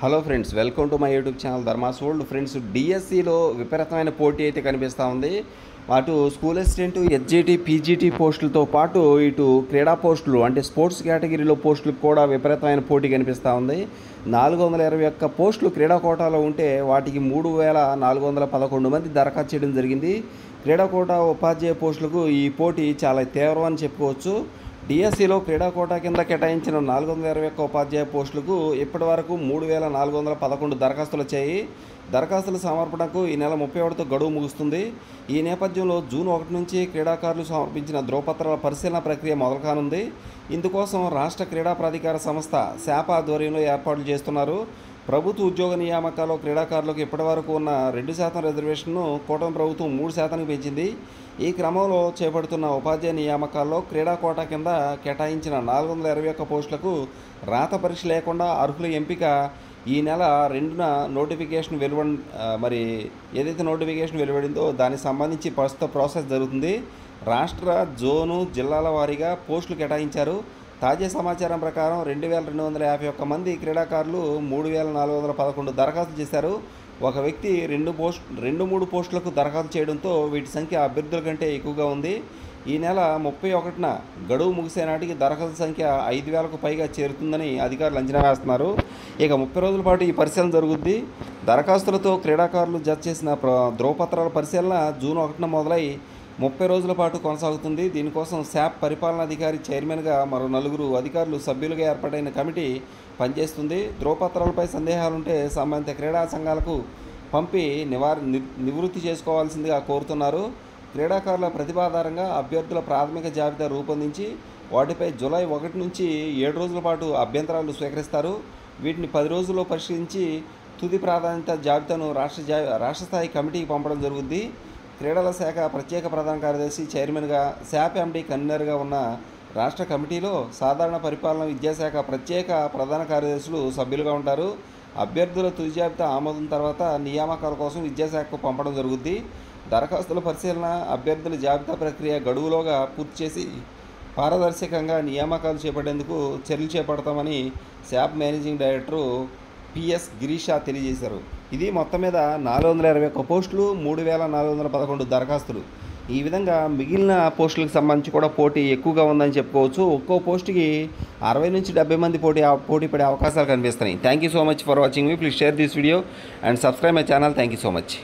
Hello friends, welcome to my YouTube channel Dharma's world. Friends, డిఎస్సిలో విపరీతమైన పోటీ అయితే కనిపిస్తూ ఉంది. అటు స్కూల్ అసిస్టెంట్, ఎస్జిటి, పీజీటీ పోస్టులతో పాటు ఇటు క్రీడా పోస్టులు అంటే స్పోర్ట్స్ కేటగిరీలో పోస్టులకు కూడా విపరీతమైన పోటీ కనిపిస్తూ ఉంది. 421 పోస్టులు క్రీడా కోటాలో ఉంటే వాటికి 3411 మంది దరఖాస్తు చేయడం జరిగింది. క్రీడా కోటా ఉపాధ్యాయ పోస్టులకు ఈ పోటీ చాలా తీవ్రం అని చెప్పుకోవచ్చు. డిఎస్సిలో క్రీడా కోటా కింద కేటాయించిన 421 ఉపాధ్యాయ పోస్టులకు ఇప్పటి వరకు 3411 దరఖాస్తులు వచ్చాయి. దరఖాస్తుల సమర్పణకు ఈ నెల 31తో గడువు ముగుస్తుంది. ఈ నేపథ్యంలో జూన్ 1 నుంచి క్రీడాకారులు సమర్పించిన ధ్రువపత్రాల పరిశీలన ప్రక్రియ మొదలు కానుంది. ఇందుకోసం రాష్ట్ర క్రీడా ప్రాధికార సంస్థ శాప ఆధ్వర్యంలో ఏర్పాట్లు చేస్తున్నారు. ప్రభుత్వ ఉద్యోగ నియామకాల్లో క్రీడాకారులకు ఇప్పటివరకు ఉన్న 2% రిజర్వేషన్ను కూటమి ప్రభుత్వం 3%కి పెంచింది. ఈ క్రమంలో చేపడుతున్న ఉపాధ్యాయ నియామకాల్లో క్రీడా కోటా కింద కేటాయించిన 421 పోస్టులకు రాత పరీక్ష లేకుండా అర్హుల ఎంపిక ఈ నెల 2న నోటిఫికేషన్ మరి ఏదైతే నోటిఫికేషన్ వెలువడిందో దానికి సంబంధించి ప్రస్తుత ప్రాసెస్ జరుగుతుంది. రాష్ట్ర, జోను, జిల్లాల వారీగా పోస్టులు కేటాయించారు. తాజా సమాచారం ప్రకారం 2251 మంది క్రీడాకారులు 3411 దరఖాస్తు చేశారు. ఒక వ్యక్తి 2-3 పోస్టులకు దరఖాస్తు చేయడంతో వీటి సంఖ్య అభ్యర్థుల కంటే ఎక్కువగా ఉంది. ఈ నెల 31న గడువు ముగిసే నాటికి దరఖాస్తు సంఖ్య 5000కు పైగా చేరుతుందని అధికారులు అంచనా వేస్తున్నారు. ఇక 30 రోజుల పాటు ఈ పరిశీలన జరుగుద్ది. దరఖాస్తులతో క్రీడాకారులు జత చేసిన ధ్రువపత్రాల పరిశీలన జూన్ 1న మొదలై 30 రోజుల పాటు కొనసాగుతుంది. దీనికోసం శాప్ పరిపాలనాధికారి చైర్మన్గా మరో 4 అధికారులు సభ్యులుగా ఏర్పాటైన కమిటీ పనిచేస్తుంది. ధ్రువపత్రాలపై సందేహాలుంటే సంబంధిత క్రీడా సంఘాలకు పంపి నివృత్తి చేసుకోవాల్సిందిగా కోరుతున్నారు. క్రీడాకారుల ప్రతిభాధారంగా అభ్యర్థుల ప్రాథమిక జాబితా రూపొందించి వాటిపై జూలై 1 నుంచి 7 రోజుల పాటు అభ్యంతరాలు స్వీకరిస్తారు. వీటిని 10 రోజుల్లో పరిశీలించి తుది ప్రాధాన్యత జాబితాను రాష్ట్ర స్థాయి కమిటీకి పంపడం జరుగుద్ది. క్రీడల శాఖ ప్రత్యేక ప్రధాన కార్యదర్శి చైర్మన్గా, శాప్ ఎండి కన్వీనర్గా ఉన్న రాష్ట్ర కమిటీలో సాధారణ పరిపాలన, విద్యాశాఖ ప్రత్యేక ప్రధాన కార్యదర్శులు సభ్యులుగా ఉంటారు. అభ్యర్థుల తుది జాబితా ఆమోదం తర్వాత నియామకాల కోసం విద్యాశాఖకు పంపడం జరుగుద్ది. దరఖాస్తుల పరిశీలన, అభ్యర్థుల జాబితా ప్రక్రియ గడువులోగా పూర్తి చేసి పారదర్శకంగా నియామకాలు చేపట్టేందుకు చర్యలు చేపడతామని శాప్ మేనేజింగ్ డైరెక్టరు పిఎస్ గిరీష తెలియజేశారు. ఇది మొత్తం మీద 421 పోస్టులు, 3411 దరఖాస్తులు. ఈ విధంగా మిగిలిన పోస్టులకు సంబంధించి కూడా పోటీ ఎక్కువగా ఉందని చెప్పుకోవచ్చు. ఒక్కో పోస్టుకి 60 నుంచి 70 మంది పోటీ పడే అవకాశాలు కనిపిస్తున్నాయి. Thank you so much for watching me. Please share this video and subscribe my channel. Thank you so much.